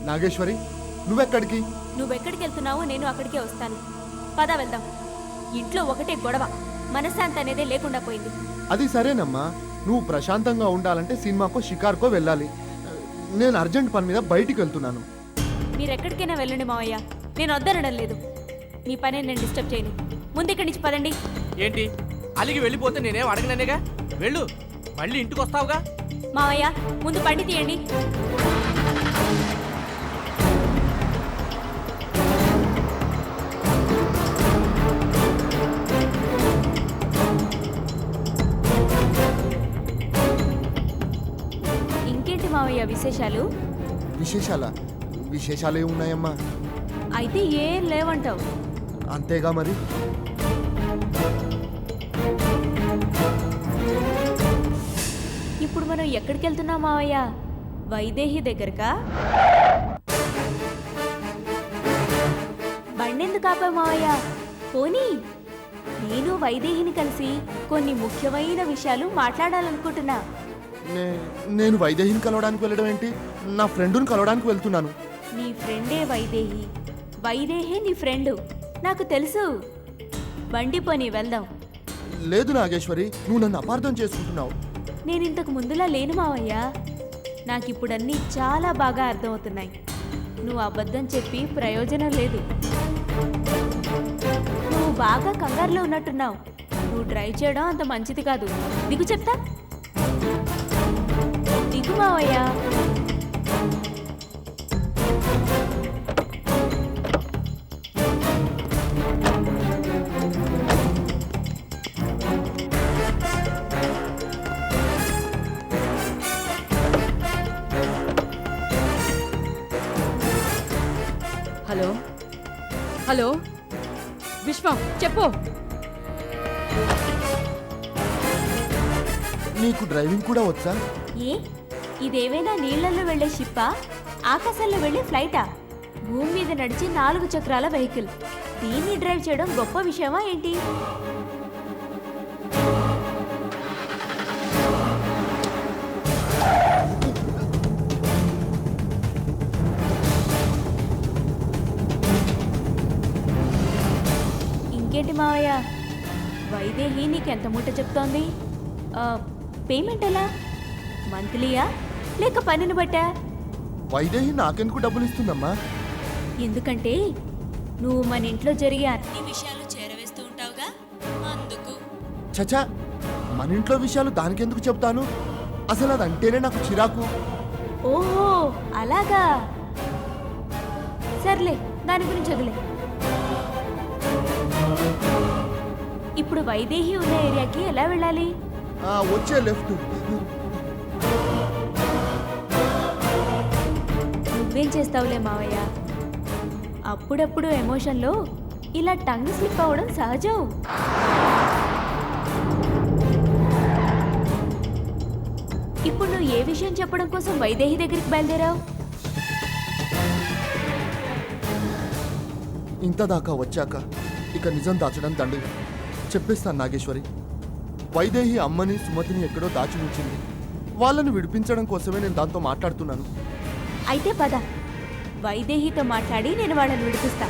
నాగేశ్వరి నువ్వెక్కడికి? నువ్వెక్కడికి వెళ్తున్నావో నేను అక్కడికే వస్తాను. పద వెళ్దాం. ఇంట్లో ఒకటే గొడవ, మనశ్శాంతి అనేదే లేకుండా పోయింది. అది సరేనమ్మా, నువ్వు ప్రశాంతంగా ఉండాలంటే సినిమాకో షికార్కో వెళ్ళాలి. నేను అర్జెంట్ పని మీద బయటికి వెళ్తున్నాను. మీరెక్కడికైనా వెళ్ళండి మావయ్య, నేను వద్దనడం లేదు. మీ పని నేను డిస్టర్బ్ చేయను. ముందు ఇక్కడి నుంచి పదండి. ఏంటి అలిగి వెళ్ళిపోతే నేనేం అడగననేగా? వెళ్ళు, మళ్ళీ ఇంటికి వస్తావుగా. మావయ్య ముందు బండి తీయండి. ఇంకేంటి మావయ్య విశేషాలు? విశేషాలు ఏమున్నాయమ్మా? అయితే ఏం లేవంటావు? అంతేగా మరి. ఇప్పుడు మనం ఎక్కడికి వెళ్తున్నాం మావయ్య? వైదేహి దగ్గరకా? బండెందుకు ఆపా మావయ్య? పోనీ నేను వైదేహిని కలిసి కొన్ని ముఖ్యమైన విషయాలు మాట్లాడాలనుకుంటున్నా. నేను వైదేహిని కలవడానికి వెళ్ళడం ఏంటి? నా ఫ్రెండుని కలవడానికి వెళ్తున్నాను. నీ ఫ్రెండే వైదేహి, వైదేహే నీ ఫ్రెండు, నాకు తెలుసు. బండి పోనీ వెళ్దాం. లేదు నాగేశ్వరి, నువ్వు నన్ను అపార్థం చేసుకుంటున్నావు. నేను ఇంతకు ముందులా లేను మావయ్య. నాకిప్పుడన్నీ చాలా బాగా అర్థమవుతున్నాయి. నువ్వు అబద్ధం చెప్పి ప్రయోజనం లేదు. నువ్వు బాగా కంగారులో ఉన్నట్టున్నావు. నువ్వు డ్రైవ్ చేయడం అంత మంచిది కాదు. దిగు చెప్తా. దిగు మావయ్య. హలో హలో విశ్వం, చెప్పు. నీకు డ్రైవింగ్ కూడా వచ్చా? ఏ ఇదేమైనా నీళ్లలో వెళ్లే షిప్పా, ఆకాశంలో వెళ్లే ఫ్లైటా? భూమి మీద నడిచి 4 చక్రాల వెహికల్. దీన్ని డ్రైవ్ చేయడం గొప్ప విషయమా ఏంటి? ఇంకేంటి మావయ్య, వైదేహి నీకెంత మూట చెప్తోంది? పేమెంట్ ఎలా? మంత్లీయా లేక పనిని బట్టా? వైదేహి నాకెందుకు డబ్బులు ఇస్తుందమ్మా? ఎందుకంటే నువ్వు మన ఇంట్లో జరిగే అన్ని విషయాలు చేరవేస్తూ ఉంటావుగా, అందుకు. చచా, మన ఇంట్లో విషయాలు దానికెందుకు చెప్తాను? అసలు అదంటేనే నాకు చిరాకు. ఓహో అలాగా, సర్లే దాని గురించి వదిలే. ఇప్పుడు వైదేహి ఉన్న ఏరియాకి ఎలా వెళ్ళాలి? వచ్చే లెఫ్ట్. నువ్వేం చేస్తావులే మావయ్య, అప్పుడప్పుడు ఎమోషన్లో ఇలా టంగ్ స్లిప్ అవ్వడం సహజం. ఇప్పుడు నువ్వు ఏ విషయం చెప్పడం కోసం వైదేహి దగ్గరికి బయలుదేరావు? ఇంత దాకా వచ్చాక ఇక నిజం దాచడం దండగ. చెప్పేస్తాను నాగేశ్వరి. వైదేహి అమ్మని సుమతిని ఎక్కడో దాచి ఉంచింది. వాళ్ళని విడిపించడం కోసమే నేను దాంతో మాట్లాడుతున్నాను. అయితే పద, వైదేహితో మాట్లాడి నేను వాళ్ళని విడిపిస్తా.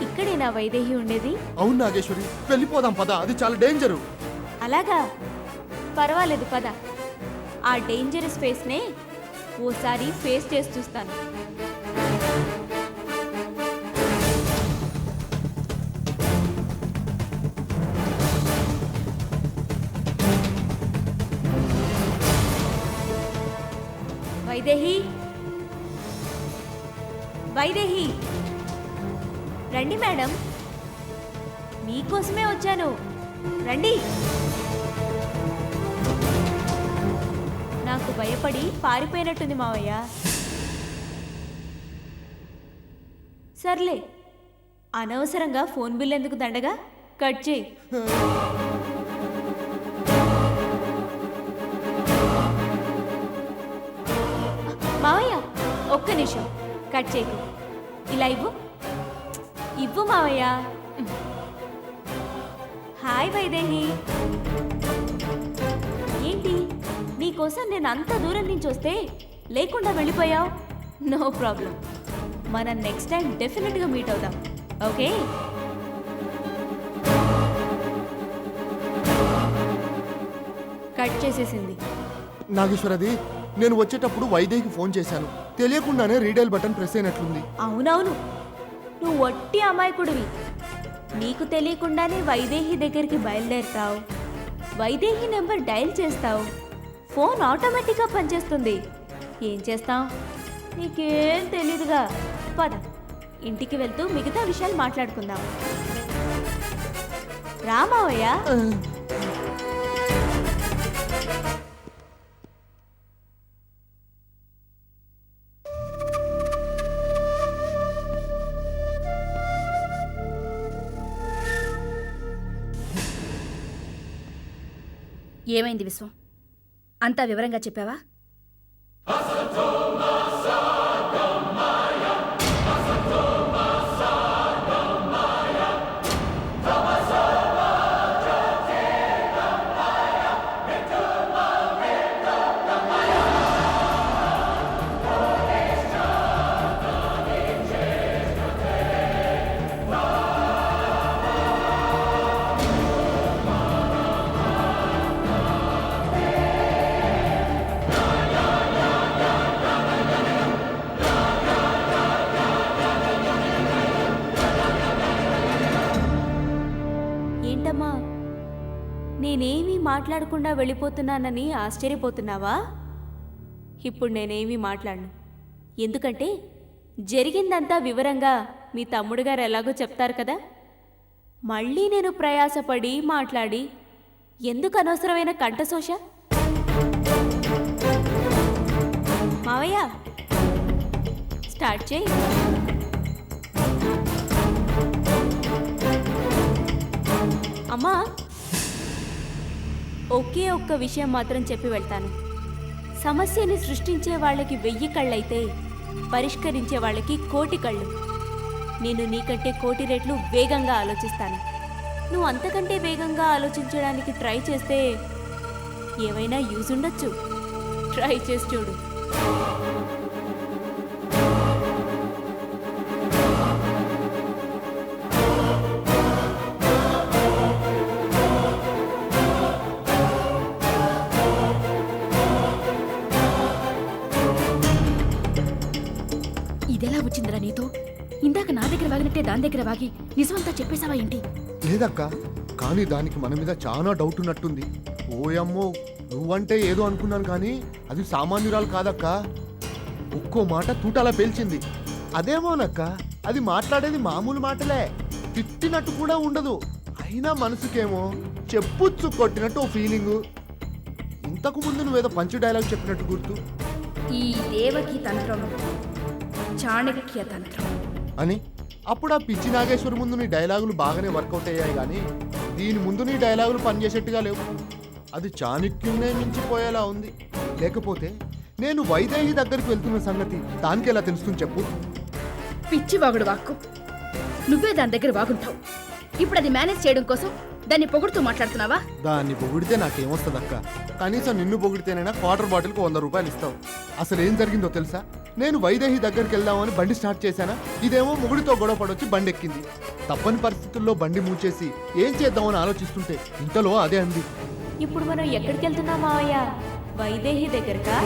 ఇక్కడేనా వైదేహి ఉండేది? అవును నాగేశ్వరి, వెళ్ళిపోదాం పద, అది చాలా డేంజరు. అలాగా, పర్వాలేదు పద. ఆ డేంజరస్ ఫేస్నే ఓసారి ఫేస్ చేసి చూస్తాను. వైదేహి, వైదేహి, రండి మేడం, మీకోసమే వచ్చాను, రండి. నాకు భయపడి పారిపోయినట్టుంది మావయ్య. సర్లే, అనవసరంగా ఫోన్ బిల్ ఎందుకు దండగా, కట్ చేయి. ఒక్క నిమిషం కట్ చేయకు. ఇలా ఇవ్వు. ఇవ్వు మావయ్య. హాయ్ వైదేహి. ఏంటి నీకోసం నేను అంత దూరం నుంచి వస్తే లేకుండా వెళ్ళిపోయావు? నో ప్రాబ్లం, మనం నెక్స్ట్ టైం డెఫినెట్గా మీట్ అవుదాం. ఓకే? కట్ చేసేసింది. నాగేశ్వరది, నేను వచ్చేటప్పుడు వైదేహికి ఫోన్ చేశాను. తెలియకుండానే రీడైల్ బటన్ ప్రెస్ అయినట్లుంది. అవునవును, నువ్వు ఒట్టి అమాయకుడివి. నీకు తెలియకుండానే వైదేహి దగ్గరికి బయలుదేరుతావు, వైదేహి నెంబర్ డయల్ చేస్తావు, ఫోన్ ఆటోమేటిక్గా పనిచేస్తుంది. ఏం చేస్తావు? నీకేం తెలీదుగా. పద, ఇంటికి వెళ్తూ మిగతా విషయాలు మాట్లాడుకుందాం. రామావయ్య. ఏమైంది విశ్వం? అంతా వివరంగా చెప్పావా? ఏంటమ్మా, నేనేమీ మాట్లాడకుండా వెళ్ళిపోతున్నానని ఆశ్చర్యపోతున్నావా? ఇప్పుడు నేనేమీ మాట్లాడను. ఎందుకంటే జరిగిందంతా వివరంగా మీ తమ్ముడు గారు ఎలాగో చెప్తారు కదా. మళ్ళీ నేను ప్రయాసపడి మాట్లాడి ఎందుకు అనవసరమైన కంఠశోష? మావయ్య, స్టార్ట్ చేయి. అమ్మా, ఒకే ఒక్క విషయం మాత్రం చెప్పి వెళ్తాను. సమస్యని సృష్టించే వాళ్ళకి 1000 కళ్ళైతే పరిష్కరించే వాళ్ళకి 1,000,000 కళ్ళు. నేను నీకంటే 1,000,000 రెట్లు వేగంగా ఆలోచిస్తాను. నువ్వు అంతకంటే వేగంగా ఆలోచించడానికి ట్రై చేస్తే ఏమైనా యూజ్ ఉండొచ్చు. ట్రై చేసి చూడు. ఇదెలా వచ్చిందిరా నీతో? ఇందాక నా దగ్గర వాగినట్టే దాని దగ్గర వాగి నిజమంతా చెప్పేశావా ఏంటి? లేదక్క, కానీ దానికి మన మీద చాలా డౌట్ ఉన్నట్టుంది. ఓయమ్మో, నువ్వంటే ఏదో అనుకున్నాను కానీ అది సామాన్యురాలు కాదక్క. ఒక్కో మాట తూటాలా పేల్చింది. అదేమోనక్క, అది మాట్లాడేది మామూలు మాటలే, తిట్టినట్టు కూడా ఉండదు. అయినా మనసుకేమో చెప్పుచ్చు కొట్టినట్టు ఓ ఫీలింగు. ఇంతకు ముందు నువ్వేదో పంచ్ డైలాగ్ చెప్పినట్టు గుర్తు. ఈ దేవకి తంత్రం చాణక్య తంత్రం అని అప్పుడు ఆ పిచ్చి నాగేశ్వరి ముందు నీ డైలాగులు బాగానే వర్కౌట్ అయ్యాయి కానీ దీని ముందు నీ డైలాగులు పనిచేసేట్టుగా లేవు. అది చాణక్యున్నే మించిపోయేలా ఉంది. లేకపోతే నేను వైదేహి దగ్గరికి వెళ్తున్న సంగతి దానికి ఎలా తెలుస్తుంది చెప్పు? పిచ్చి వాగుడు వాక్కు. నువ్వే దాని దగ్గర వాగుంటావు. ఇప్పుడు అది మేనేజ్ చేయడం కోసం దాన్ని పొగుడుతూ మాట్లాడుతున్నావా? దాన్ని పొగిడితే నాకేమొస్తుంది అక్క? కనీసం నిన్ను పొగిడితేనైనా క్వార్టర్ బాటిల్కి 100 రూపాయలు ఇస్తావు. అసలు ఏం జరిగిందో తెలుసా? నేను వైదేహి దగ్గరికి వెళ్దామని బండి స్టార్ట్ చేశానా, ఇదేమో మొగుడితో గొడవ పడొచ్చి బండి ఎక్కింది. తప్పని పరిస్థితుల్లో బండి మూచేసి ఏం చేద్దామని ఆలోచిస్తుంటే ఇంతలో అదే అంది. ఇప్పుడు మనం ఎక్కడికి వెళ్తున్నాం మావయ్య? వైదేహి దగ్గరకా?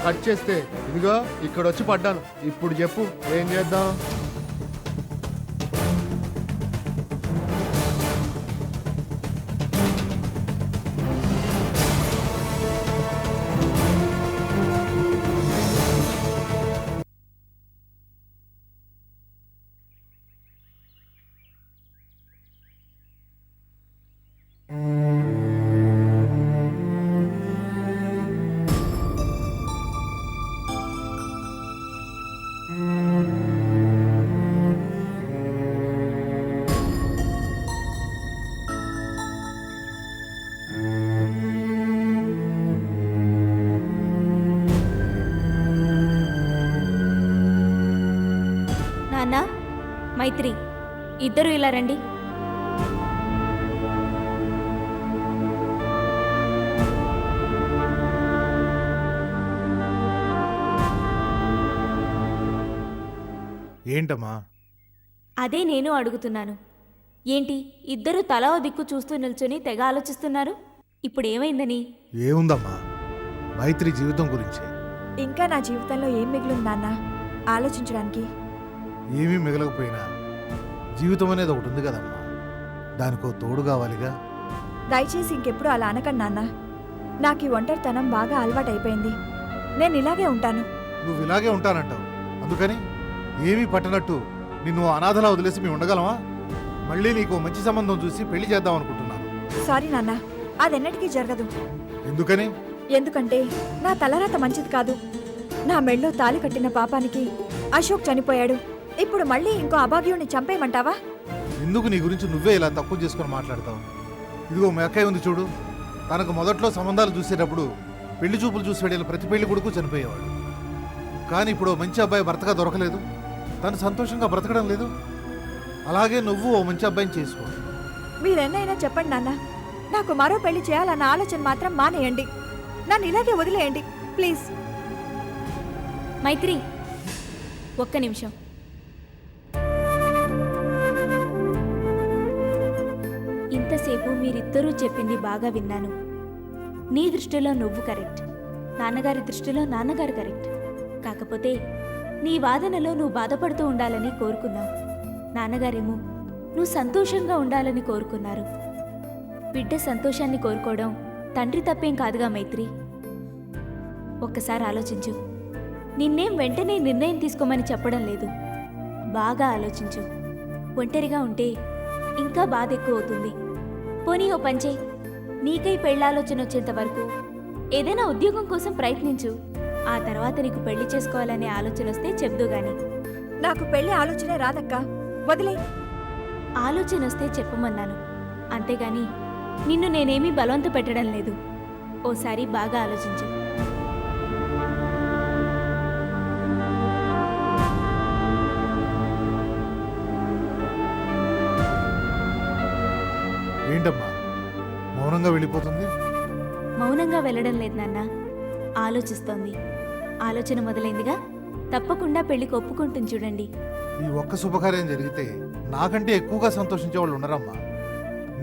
కట్ చేస్తే ఇదిగో ఇక్కడ వచ్చి పడ్డాను. ఇప్పుడు చెప్పు, ఏం చేద్దాం? మైత్రి, ఇద్దరు ఇలా రండి. ఏంటమ్మా? అదే నేను అడుగుతున్నాను. ఏంటి ఇద్దరు తలా ఓ దిక్కు చూస్తూ నిల్చొని తెగ ఆలోచిస్తున్నారు? ఇప్పుడు ఏమైందని? ఏముందమ్మా, మైత్రి జీవితం గురించి. ఇంకా నా జీవితంలో ఏం మిగిలింది నాన్న ఆలోచించడానికి? ఏమీ మిగలకపోయినా జీవితం అనేది ఒకటి ఉంది కదమ్మా, దానికో తోడు కావాలిగా. దయచేసి ఇంకెప్పుడు అలా అనకండి నాన్న. నాకు ఈ ఒంటరితనం బాగా అలవాటైపోయింది. నేను ఇలాగే ఉంటాను. నువ్వు ఇలాగే ఉంటానంటావు, అందుకని ఏమీ పట్టనట్టు నిన్ను అనాథలా వదిలేసి మేము ఉండగలమా? మళ్ళీ నీకు మంచి సంబంధం చూసి పెళ్లి చేద్దాం అనుకుంటున్నాను. సారీ నాన్న, అదెన్నటికీ జరగదు. ఎందుకని? ఎందుకంటే నా తలరాత మంచిది కాదు. నా మెళ్ళో తాళి కట్టిన పాపానికి అశోక్ చనిపోయాడు. ఇప్పుడు మళ్ళీ ఇంకో అభాగ్యుడిని చంపేయమంటావా? ఎందుకు నీ గురించి నువ్వే ఇలా తక్కువ చేసుకొని మాట్లాడతావు? ఇదిగో మీ అక్కయ్య ఉంది చూడు, తనకు మొదట్లో సంబంధాలు చూసేటప్పుడు పెళ్లి చూపులు చూసి వెళ్ళిన ప్రతి పెళ్లి కొడుకు చనిపోయేవాడు. కానీ ఇప్పుడు ఓ మంచి అబ్బాయి భర్తగా దొరకలేదు, తను సంతోషంగా బ్రతకడం లేదు. అలాగే నువ్వు ఓ మంచి అబ్బాయిని చేసుకో. మీరెన్నైనా చెప్పండి నాన్న, నాకు మరో పెళ్లి చేయాలన్న ఆలోచన మాత్రం మానేయండి. నన్ను ఇలాగే వదిలేయండి ప్లీజ్. మైత్రి, ఒక్క నిమిషం. ఇంతసేపు మీరిద్దరూ చెప్పింది బాగా విన్నాను. నీ దృష్టిలో నువ్వు కరెక్ట్, నాన్నగారి దృష్టిలో నాన్నగారు కరెక్ట్. కాకపోతే నీ వాదనలో నువ్వు బాధపడుతూ ఉండాలని కోరుకున్నావు, నాన్నగారేమో నువ్వు సంతోషంగా ఉండాలని కోరుకున్నారు. బిడ్డ సంతోషాన్ని కోరుకోవడం తండ్రి తప్పేం కాదుగా మైత్రి. ఒక్కసారి ఆలోచించు. నిన్నేం వెంటనే నిర్ణయం తీసుకోమని చెప్పడం లేదు, బాగా ఆలోచించు. ఒంటరిగా ఉంటే ఇంకా బాధ ఎక్కువ అవుతుంది. పోనీ ఓ పంచే, నీకై పెళ్ళాలోచన వచ్చేంత వరకు ఏదైనా ఉద్యోగం కోసం ప్రయత్నించు. ఆ తర్వాత నీకు పెళ్లి చేసుకోవాలనే ఆలోచన వస్తే చెప్దు గాని. నాకు పెళ్లి ఆలోచనే రాదక్క, వదిలే. ఆలోచన వస్తే చెప్పమన్నాను, అంతేగాని నిన్ను నేనేమీ బలవంత పెట్టడం లేదు. ఓసారి బాగా ఆలోచించు. ఏంటమ్మా మౌనంగా వెళ్ళిపోతుంది? మౌనంగా వెళ్ళడం లేదు నాన్న, ఆలోచిస్తోంది. ఆలోచన మొదలైందిగా, తప్పకుండా పెళ్లికి ఒప్పుకుంటుంది చూడండి. ఈ ఒక్క శుభకార్యం జరిగితే నాకంటే ఎక్కువగా సంతోషించే వాళ్ళు ఉండరమ్మా.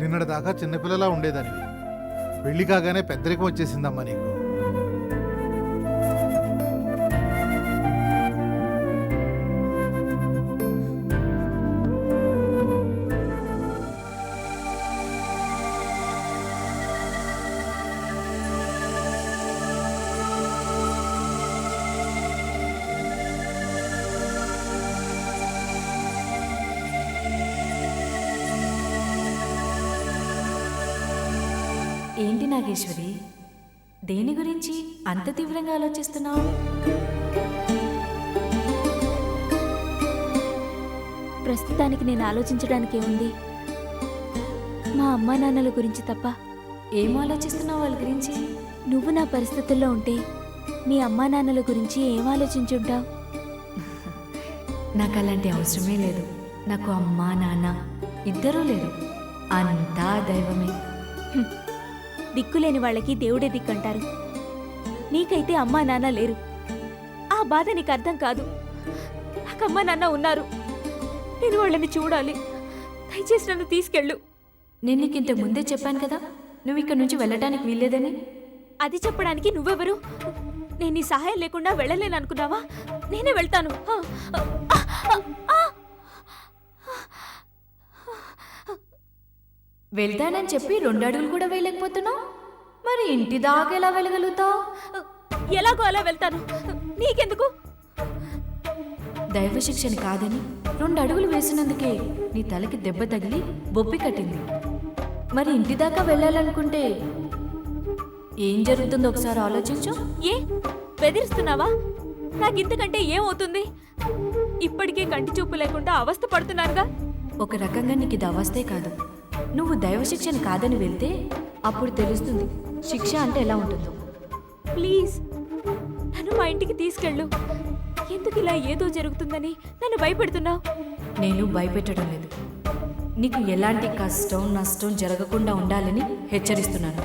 నిన్నటి దాకా చిన్నపిల్లలా ఉండేదానివి, పెళ్లి కాగానే పెద్దరికం వచ్చేసిందమ్మా నీకు. ఏంటి నాగేశ్వరి, దేని గురించి అంత తీవ్రంగా ఆలోచిస్తున్నావు? ప్రస్తుతానికి నేను ఆలోచించడానికి ఉంది, మా అమ్మా నాన్నల గురించి తప్ప. ఏం ఆలోచిస్తున్నావు వాళ్ళ గురించి? నువ్వు నా పరిస్థితుల్లో ఉంటే మీ అమ్మా నాన్నల గురించి ఏం ఆలోచించుంటావు? నాకు అలాంటి అవసరమే లేదు. నాకు అమ్మ నాన్న ఇద్దరూ లేరు, అంతా దైవమే. దిక్కులేని వాళ్ళకి దేవుడే దిక్కంటారు. నీకైతే అమ్మా నాన్న లేరు, ఆ బాధ నీకు అర్థం కాదు. నాకు అమ్మా నాన్న ఉన్నారు, నేను వాళ్ళని చూడాలి. దయచేసి నన్ను తీసుకెళ్ళు. నేను నీకు ఇంతకు ముందే చెప్పాను కదా, నువ్వు ఇక్కడ నుంచి వెళ్ళటానికి వీల్లేదని. అది చెప్పడానికి నువ్వెవరు? నేను నీ సహాయం లేకుండా వెళ్ళలేను అనుకున్నావా? నేనే వెళ్తాను. వెళ్తానని చెప్పి 2 అడుగులు కూడా వేయలేకపోతున్నావు, మరి ఇంటి దాకా ఎలా వెళ్ళగలుగుతావు? ఎలాగో అలా వెళ్తాను, నీకెందుకు? దైవ శిక్షణ కాదని 2 అడుగులు వేసినందుకే నీ తలకి దెబ్బ తగిలి బొప్పి కట్టింది. మరి ఇంటి దాకా వెళ్ళాలనుకుంటే ఏం జరుగుతుందో ఒకసారి ఆలోచించు. ఏ బెదిరిస్తున్నావా? నాకింతకంటే ఏమవుతుంది? ఇప్పటికే కంటి చూపు లేకుండా అవస్థ పడుతున్నానుగా. ఒక రకంగా నీకు ఇది అవస్థే కాదు, నువ్వు దైవ శిక్షణ కాదని వెళ్తే అప్పుడు తెలుస్తుంది శిక్ష అంటే ఎలా ఉంటుందో. ప్లీజ్ నన్ను మా ఇంటికి తీసుకెళ్ళు. ఎందుకు ఇలా ఏదో జరుగుతుందని నన్ను భయపెడుతున్నావు? నేను భయపెట్టడం లేదు. నీకు ఎలాంటి కష్టం నష్టం జరగకుండా ఉండాలని హెచ్చరిస్తున్నాను.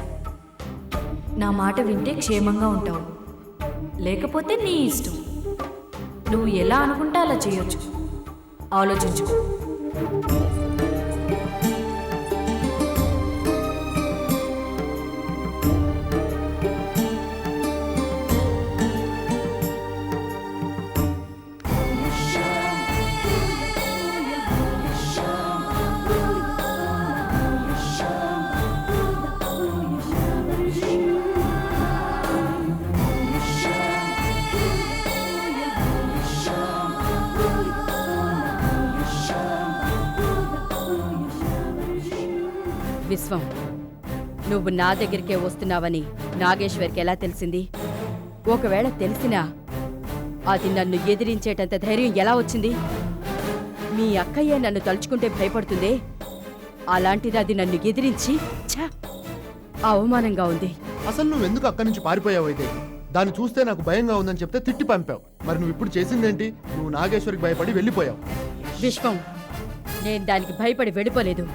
నా మాట వింటే క్షేమంగా ఉంటావు, లేకపోతే నీ ఇష్టం. నువ్వు ఎలా అనుకుంటే అలా చేయొచ్చు. ఆలోచించుకో. విశ్వం, నువ్వు నా దగ్గరికే వస్తున్నావని నాగేశ్వర్కి ఎలా తెలిసింది? ఒకవేళ తెలిసినా అది నన్ను ఎదిరించేటంత ధైర్యం ఎలా వచ్చింది? మీ అక్కయ్య నన్ను తలుచుకుంటే భయపడుతుందే, అలాంటిది అది నన్ను ఎదిరించి ఛ! అవమానంగా ఉంది. అసలు నువ్వు ఎందుకు అక్కడి నుంచి పారిపోయావు అయితే? దాన్ని చూస్తే నాకు భయంగా ఉందని చెప్తే తిట్టి పంపావు. మరి నువ్వు ఇప్పుడు చేసిందేంటి? నువ్వు నాగేశ్వరికి భయపడి వెళ్ళిపోయావు. విశ్వం, నేను దానికి భయపడి వెళ్ళిపోలేదు.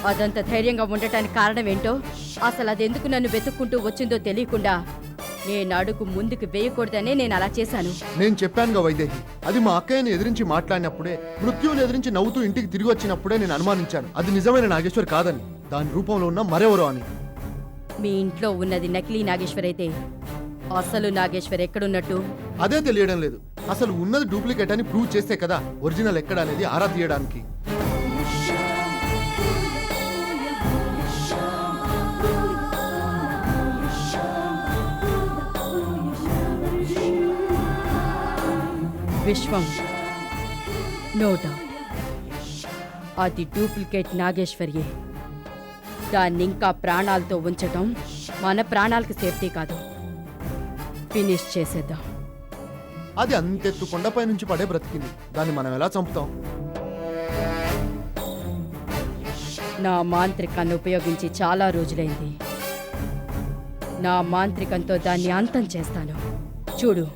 అదంత ధైర్యంగా ఉండటానికి కారణం ఏంటో, అసలు అదెందుకు నన్ను వెతుక్కుంటూ వచ్చిందో తెలియకుండా నేను అడుగు ముందుకు వేయకూడదనే నేను అలా చేశాను. నేను చెప్పానుగా వైదేహి, అది మా అక్కయ్యని ఎదిరించి మాట్లాడినప్పుడే, మృత్యువుని ఎదిరించి నవ్వుతూ ఇంటికి తిరిగి వచ్చినప్పుడే నేను అనుమానించాను అది నిజమైన నాగేశ్వర్ కాదని, దాని రూపంలో ఉన్న మరెవరో అని. మీ ఇంట్లో ఉన్నది నకిలీ నాగేశ్వర్ అయితే అసలు నాగేశ్వర్ ఎక్కడున్నట్టు? అదే తెలియడం లేదు. అసలు ఉన్నది డూప్లికేట్ అని ప్రూవ్ చేస్తే కదా ఒరిజినల్ ఎక్కడ అనేది ఆరా తీయడానికి. విశ్వం, నో డౌట్ అది డూప్లికేట్ నాగేశ్వర్యే. దాన్ని ఇంకా ప్రాణాలతో ఉంచటం మన ప్రాణాలకు సేఫ్టీ కాదు. ఫినిష్ చేసేద్దాం. అది అంతెత్తు కొండపై నుంచి పడే బ్రతికింది, దాన్ని మనం ఎలా చంపుతాం? నా మాంత్రికాన్ని ఉపయోగించి చాలా రోజులైంది. నా మాంత్రికంతో దాన్ని అంతం చేస్తాను. చూడు.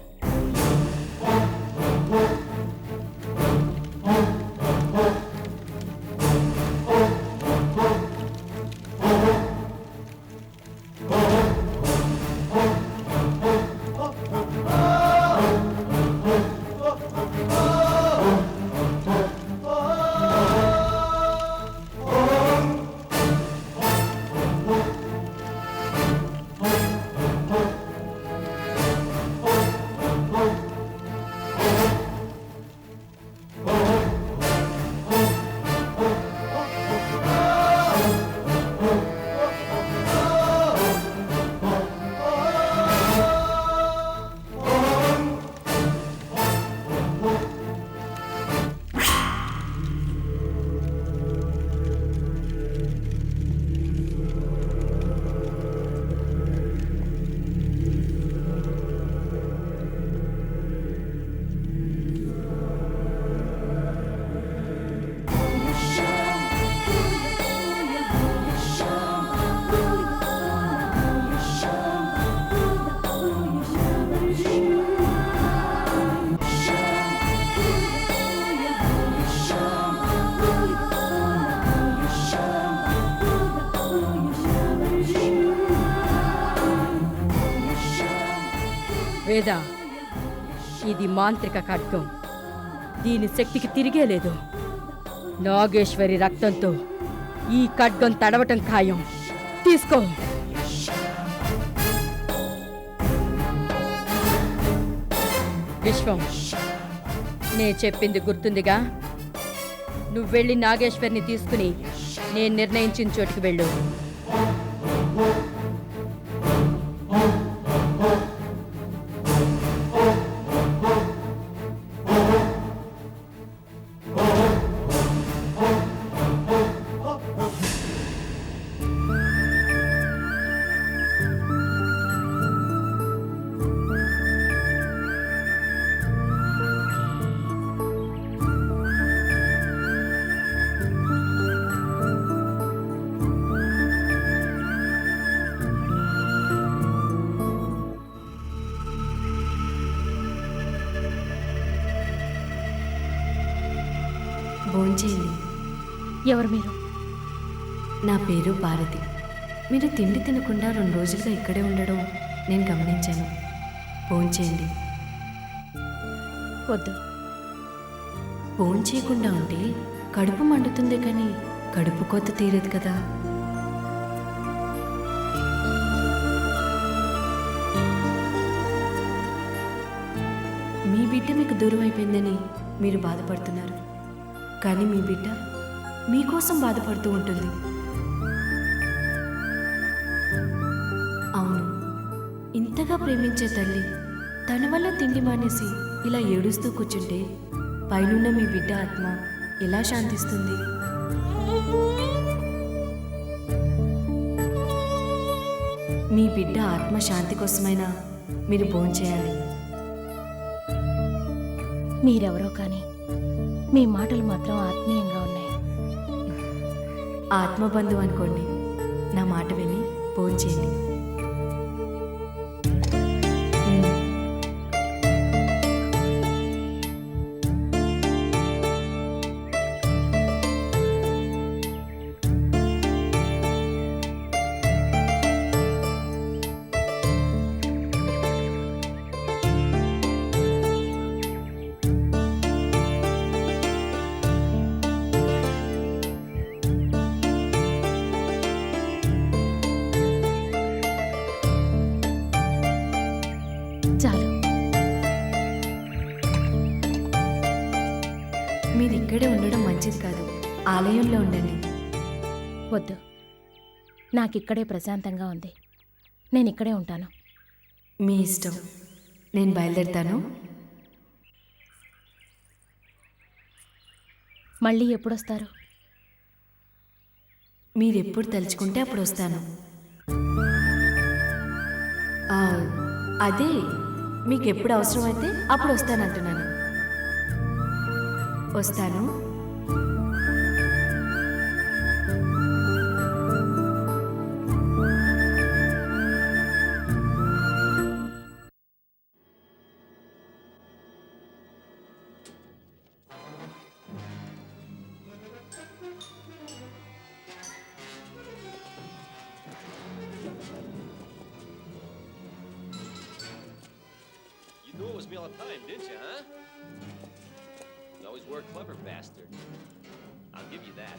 వేద, ఇది మాంత్రిక ఖడ్గం. దీని శక్తికి తిరిగే లేదు. నాగేశ్వరి రక్తంతో ఈ ఖడ్గం తడవటం ఖాయం. తీసుకో. విశ్వం, నే చెప్పింది గుర్తుందిగా? నువ్వెళ్ళి నాగేశ్వరిని తీసుకుని నేను నిర్ణయించిన చోటుకి వెళ్ళు. భోంచేయండి. ఎవరు మీరు? నా పేరు భారతి. మీరు తిండి తినకుండా 2 రోజులుగా ఇక్కడే ఉండడం నేను గమనించాను. భోంచేయండి. వద్దు. భోంచేయకుండా ఉంటే కడుపు మండుతుంది కానీ కడుపు కోత తీరదు కదా. మీ బిడ్డ మీకు దూరం అయిపోయిందని మీరు బాధపడుతున్నారు, కానీ మీ బిడ్డ మీకోసం బాధపడుతూ ఉంటుంది. అవును, ఇంతగా ప్రేమించే తల్లి తన వల్ల తిండి మానేసి ఇలా ఏడుస్తూ కూర్చుంటే పైనున్న మీ బిడ్డ ఆత్మ ఎలా శాంతిస్తుంది? మీ బిడ్డ ఆత్మ శాంతి కోసమైనా మీరు భోంచేయాలి. మీరెవరో కానీ మీ మాటలు మాత్రం ఆత్మీయంగా ఉన్నాయి. ఆత్మబంధువు అనుకోండి. నా మాట విని భోంచేయండి. చాలు. మీరు ఇక్కడే ఉండడం మంచిది కాదు. ఆలయంలో ఉండండి. వద్దు, నాకిక్కడే ప్రశాంతంగా ఉంది. నేను ఇక్కడే ఉంటాను. మీ ఇష్టం. నేను బయలుదేరుతాను. మళ్ళీ ఎప్పుడొస్తారు? మీరు ఎప్పుడు తలుచుకుంటే అప్పుడు వస్తాను. అదే, మీకు ఎప్పుడు అవసరమైతే అప్పుడు వస్తానంటున్నాను. వస్తాను. You knew it was me all the time, didn't you, huh? You always were a clever bastard. I'll give you that.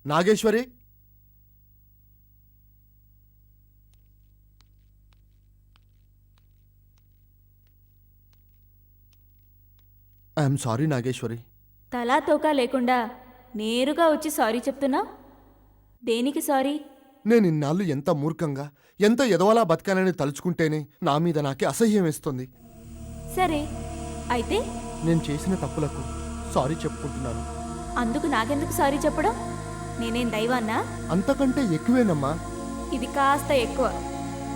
Nageshwari, I am sorry Nageshwari. తలా తోకా లేకుండా నేరుగా వచ్చి సారీ చెప్తున్నా? దేనికి సారీ? నేను ఇన్నాళ్ళు ఎంత మూర్ఖంగా, ఎంత ఎదవలా బతకానని తలుచుకుంటేనే నా మీద నాకే అసహ్యం వేస్తుంది. సరే అయితే నేను చేసిన తప్పులకు సారీ చెప్పుకుంటున్నాను. అందుకు నాకెందుకు సారీ చెప్పడం? నేనేం దైవాన్నా? అంతకంటే ఎక్కువేనమ్మా. ఇది కాస్త ఎక్కువ.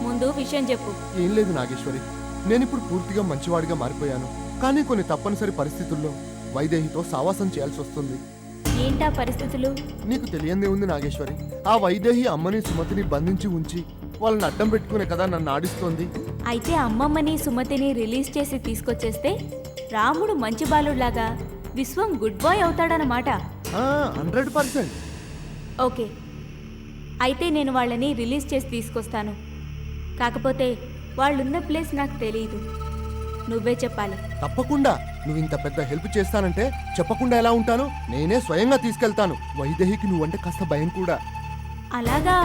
ముందు విషయం చెప్పు. ఏం లేదు నాగేశ్వరి, నేనిప్పుడు పూర్తిగా మంచివాడిగా మారిపోయాను. కానీ కొన్ని తప్పనిసరి పరిస్థితుల్లో వైదేహితో సావాసం చేయాల్సి వస్తుంది. ఏంటా పరిస్థితులు? నీకు తెలియందే ఉంది నాగేశ్వరి. ఆ వైదేహి అమ్మని సుమతిని బంధించి ఉంచి వాళ్ళని అడ్డం పెట్టుకునే కదా నన్ను ఆడిస్తోంది. అయితే అమ్మమ్మని సుమతిని రిలీజ్ చేసి తీసుకొచ్చేస్తే రాముడు మంచి బాలుడిలాగా విశ్వం గుడ్ బాయ్ అవుతాడనమాట. 100%. ఓకే, అయితే నేను వాళ్ళని రిలీజ్ చేసి తీసుకొస్తాను. కాకపోతే వాళ్ళున్న ప్లేస్ నాకు తెలియదు. నువ్వే చెప్పాలి. తప్పకుండా. నువ్వు ఇంత పెద్ద హెల్ప్ చేస్తానంటే చెప్పకుండా ఎలా ఉంటాను? నేనే స్వయంగా తీసుకెళ్తాను. వైదేహికి నువ్వంటే కాస్త భయం కూడా. అలాగా?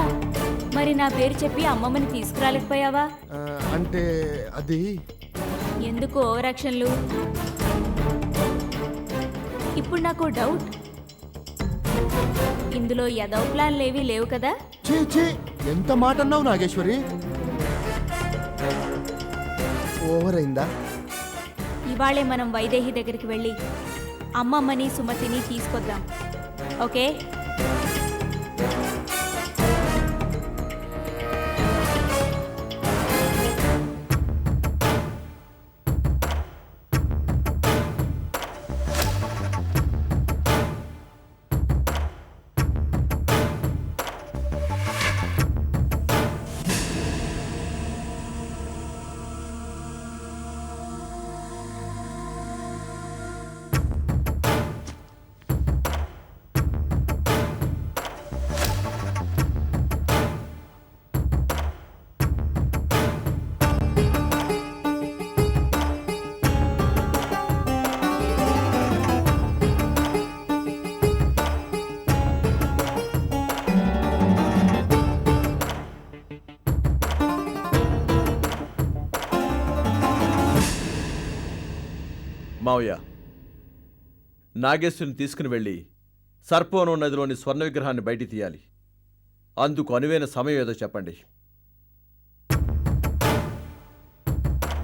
మరి నా పేరు చెప్పి అమ్మమ్మని తీసుకురాలేకపోయావా? అంటే అది ఎందుకు ఓవర్ యాక్షన్లు? ఇప్పుడు నాకు డౌట్. ఇందులో ఎదవ ప్లాన్లు ఏవీ లేవు కదా? చీ చీ, ఎంత మాట అన్నావు నాగేశ్వరి. ఓవర్ అయిందా? ఇవాళే మనం వైదేహి దగ్గరికి వెళ్ళి అమ్మమ్మని సుమతిని తీసుకొద్దాం. ఓకే? మావయ్య, నాగేశ్వరిని తీసుకుని వెళ్ళి సర్పవనం నదిలోని స్వర్ణ విగ్రహాన్ని బయటికి తీయాలి. అందుకు అనువైన సమయం ఏదో చెప్పండి.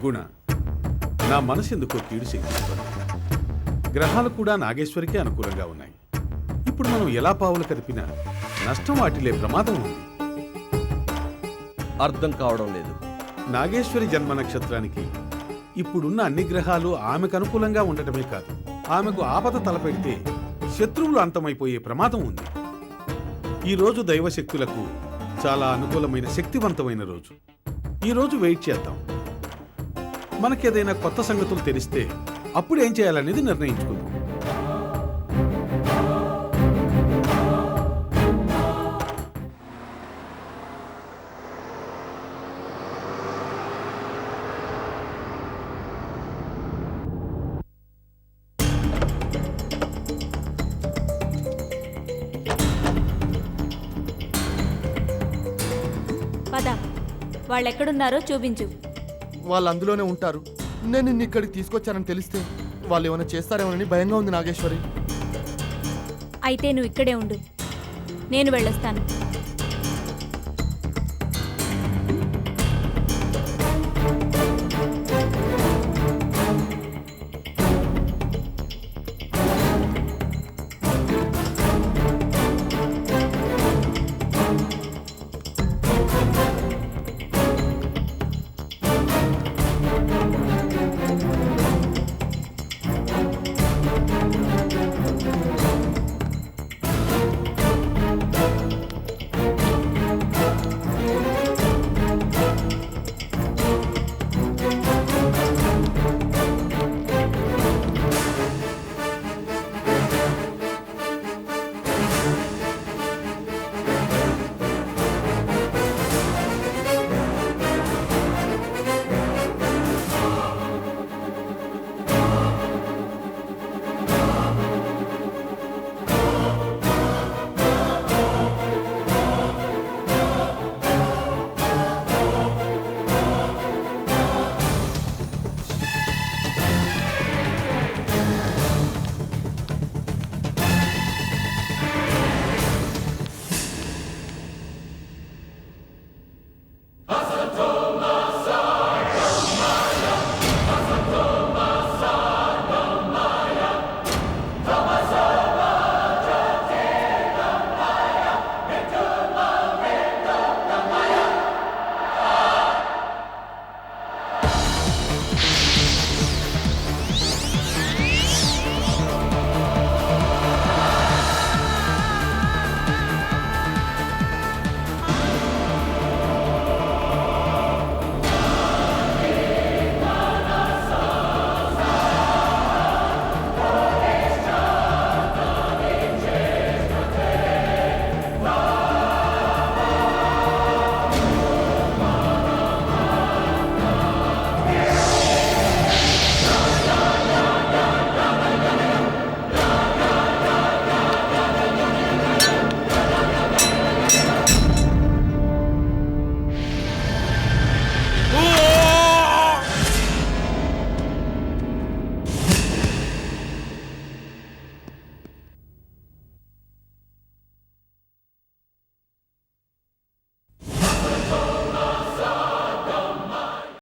గుణ, నా మనసు ఎందుకో కీడు శంకిస్తుంది. గ్రహాలు కూడా నాగేశ్వరికి అనుకూలంగా ఉన్నాయి. ఇప్పుడు మనం ఎలా పావులు కదిపినా నష్టం వాటిల్లే ప్రమాదం ఉంది. అర్థం కావడం లేదు. నాగేశ్వరి జన్మ నక్షత్రానికి ఇప్పుడున్న అన్ని గ్రహాలు ఆమెకు అనుకూలంగా ఉండటమే కాదు, ఆమెకు ఆపద తలపెడితే శత్రువులు అంతమైపోయే ప్రమాదం ఉంది. ఈ రోజు దైవశక్తులకు చాలా అనుకూలమైన శక్తివంతమైన రోజు. ఈ రోజు వెయిట్ చేద్దాం. మనకేదైనా కొత్త సంగతులు తెలిస్తే అప్పుడు ఏం చేయాలనేది నిర్ణయించుకుందాం. పద, వాళ్ళెక్కడున్నారో చూపించు. వాళ్ళు అందులోనే ఉంటారు. నేను నిన్ను ఇక్కడికి తీసుకొచ్చానని తెలిస్తే వాళ్ళు ఏమైనా చేస్తారేమోనని భయంగా ఉంది నాగేశ్వరి. అయితే నువ్వు ఇక్కడే ఉండు, నేను వెళ్ళొస్తాను.